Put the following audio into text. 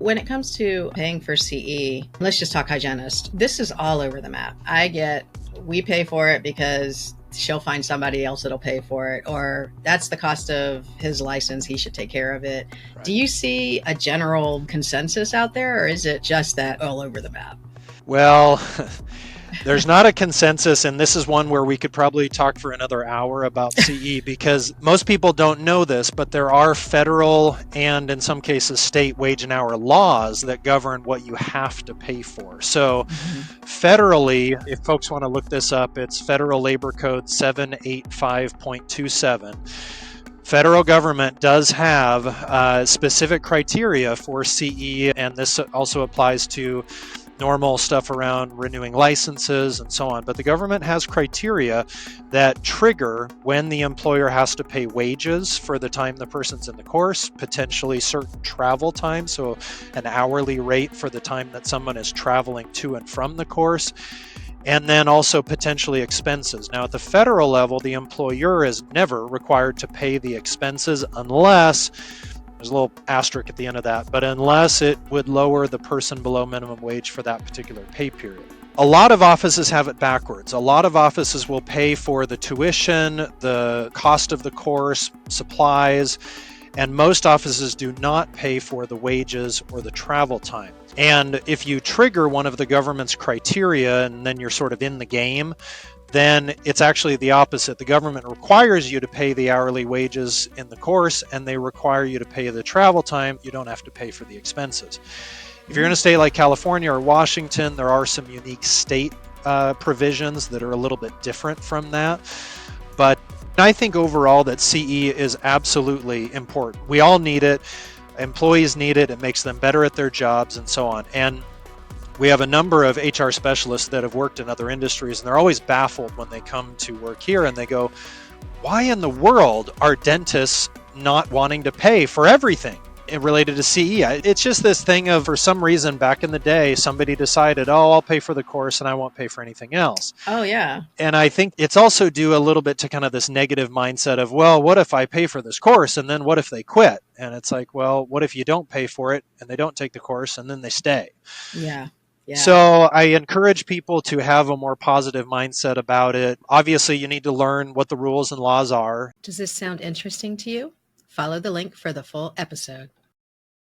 When it comes to paying for CE, let's just talk hygienist. This is all over the map. We pay for it because she'll find somebody else that'll pay for it, or that's the cost of his license. He should take care of it. Right. Do you see a general consensus out there, or is it just that all over the map? Well, there's not a consensus, and this is one where we could probably talk for another hour about CE because most people don't know this, but there are federal and in some cases state wage and hour laws that govern what you have to pay for. So federally, if folks want to look this up, it's Federal Labor Code 785.27. Federal government does have specific criteria for CE, and this also applies to normal stuff around renewing licenses and so on. But the government has criteria that trigger when the employer has to pay wages for the time the person's in the course, potentially certain travel time, so an hourly rate for the time that someone is traveling to and from the course, and then also potentially expenses. Now, at the federal level, the employer is never required to pay the expenses unless, there's a little asterisk at the end of that, but unless it would lower the person below minimum wage for that particular pay period. A lot of offices have it backwards. A lot of offices will pay for the tuition, the cost of the course, supplies, and most offices do not pay for the wages or the travel time. And if you trigger one of the government's criteria and then you're sort of in the game, then it's actually the opposite. The government requires you to pay the hourly wages in the course, and they require you to pay the travel time. You don't have to pay for the expenses. If you're in a state like California or Washington, there are some unique state provisions that are a little bit different from that. But I think overall that CE is absolutely important. We all need it. Employees need it. It makes them better at their jobs and so on. And we have a number of HR specialists that have worked in other industries, and they're always baffled when they come to work here and they go, why in the world are dentists not wanting to pay for everything related to CE? It's just this thing of, for some reason back in the day, somebody decided, oh, I'll pay for the course and I won't pay for anything else. Oh, yeah. And I think it's also due a little bit to kind of this negative mindset of, well, what if I pay for this course and then what if they quit? And it's like, well, what if you don't pay for it and they don't take the course and then they stay? Yeah. Yeah. So I encourage people to have a more positive mindset about it. Obviously, you need to learn what the rules and laws are. Does this sound interesting to you? Follow the link for the full episode.